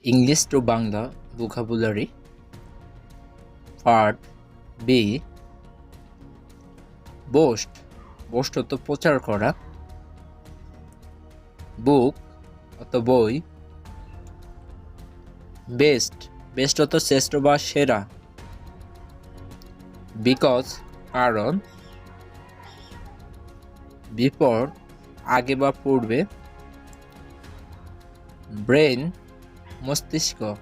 English to Bangla vocabulary. Part B. Boast. Boast অর্থ প্রচার করা। বুক অর্থ বই। বেস্ট। বেস্ট অর্থ শ্রেষ্ঠ বা সেরা। বিকজ কারণ। বিফোর আগে বা পূর্বে। ব্রেন মস্তিষ্ক।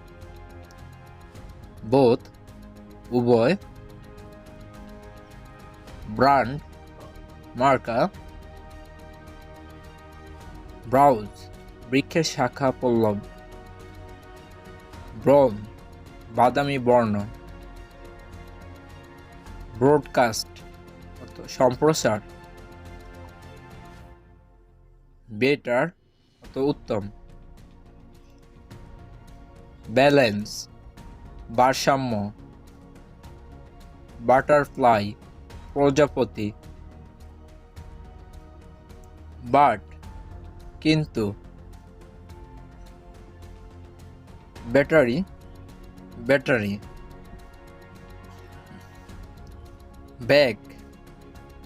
বোথ উভয়। ব্র্যান্ড মার্কা। ব্রাউজ বৃক্ষের শাখা পল্লব। ব্রাউন বাদামি বর্ণ। ব্রডকাস্ট অর্থ সম্প্রচার। বেটার অর্থ উত্তম। ব্যালেন্স ভারসাম্য। বাটারফ্লাই প্রজাপতি। বাট কিন্তু। Battery battery. ব্যাগ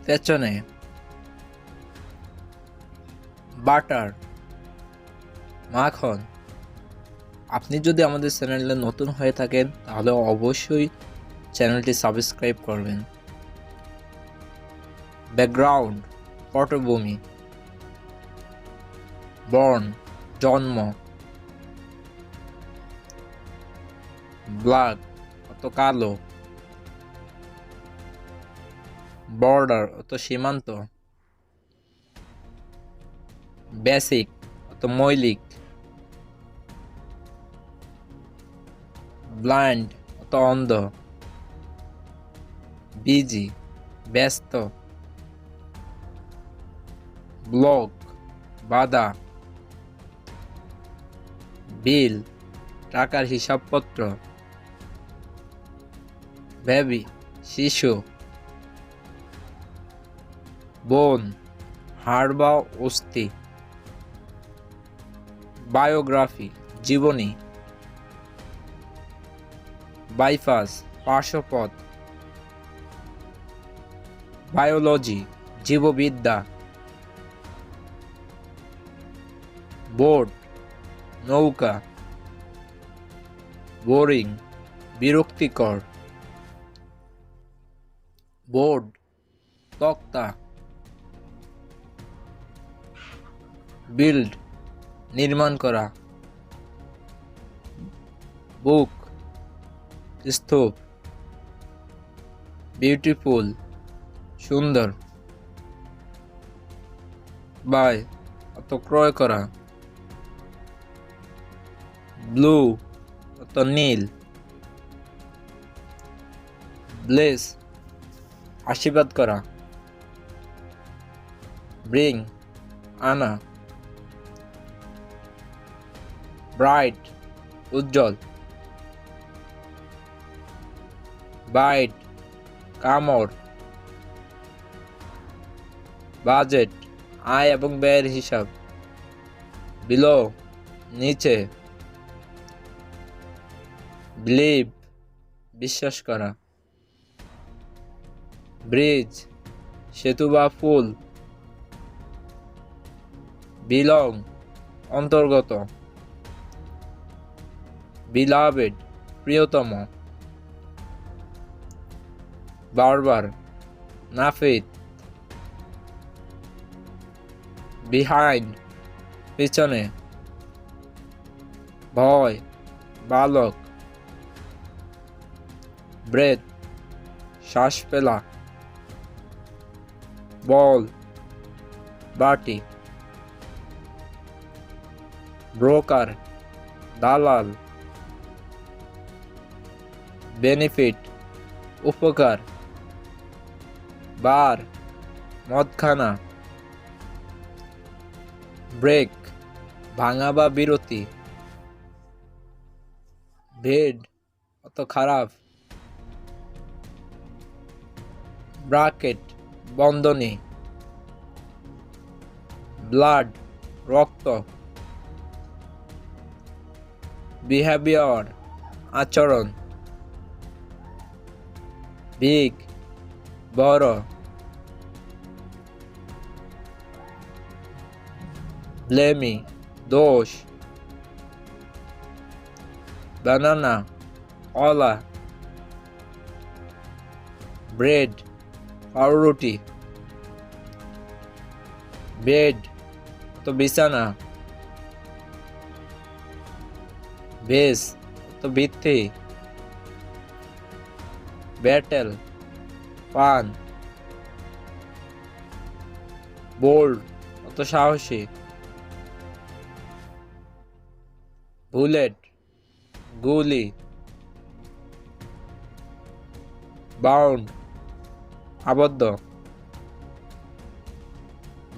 পেছনে। বাটার মাখন। আপনি যদি আমাদের চ্যানেলে নতুন হয়ে থাকেন তাহলে অবশ্যই চ্যানেলটি সাবস্ক্রাইব করবেন। ব্যাকগ্রাউন্ড পটভূমি। বর্ন জন্ম। ব্ল্যাক অত কালো। বর্ডার অত সীমান্ত। বেসিক অত মৌলিক। ব্লাইন্ড অত অন্ধ। বিজি ব্যস্ত। ব্লক বাধা। বিল টাকার হিসাবপত্র। বেবি শিশু। বোন হাড় বা অস্থি। বায়োগ্রাফি জীবনী। বাইপাস পার্শ্বপথ। বায়োলজি জীববিদ্যা। বোট নৌকা। বোরিং বিরক্তিকর। বোর্ড তক্তা। বিল্ড নির্মাণ করা। বুক স্তূপ। বিউটিফুল সুন্দর। বাই অত ক্রয় করা। ব্লু অত নীল। ব্লেস আশীর্বাদ করা। ব্রিং আনা। ব্রাইট উজ্জ্বল। বাইট কামড়। বাজেট আয় এবং ব্যয়ের হিসাব। বিলো নিচে। বিলিভ বিশ্বাস করা। ব্রিজ সেতু বা পুল। বিলং অন্তর্গত। বিলাভেড প্রিয়তম। বারবার নাফিত। বিহাইন্ড পিছনে। ভয় বালক। ব্রেথ শ্বাস ফেলা। বল বাটি। ব্রোকার দালাল। বেনিফিট উপকার। বার মদখানা। ব্রেক ভাঙা বা বিরতি। ভেড অত খারাপ। ব্রাকেট বন্ধনী। ব্লাড রক্ত। বিহেভিয়ার আচরণ, বিগ বড়, ব্লেমি দোষ, বানানা কলা, ব্রেড পাউরুটি, বেড তো বিছানা, বেস তো ভিত্তি, ব্যাটেল পান, বোল্ড অত সাহসী, বুলেট গুলি, বাউন্ড আবদ্ধ,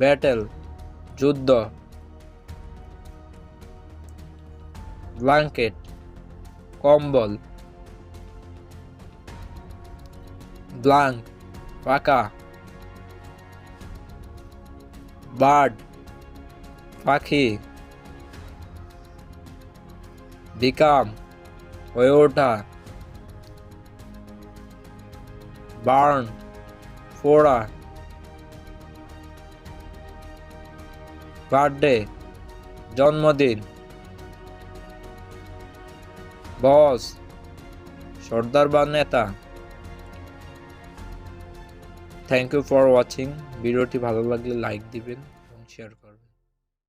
ব্যাটেল যুদ্ধ, ব্ল্যাঙ্কেট কম্বল, ব্ল্যাঙ্ক ফাঁকা, বার্ড পাখি, বিকাম হয়ে ওঠা, বার্ন ফোড়া, বার্থডে জন্মদিন, বস সর্দার বা নেতা। Thank you for watching. ভিডিওটি ভালো লাগলে লাইক দিবেন।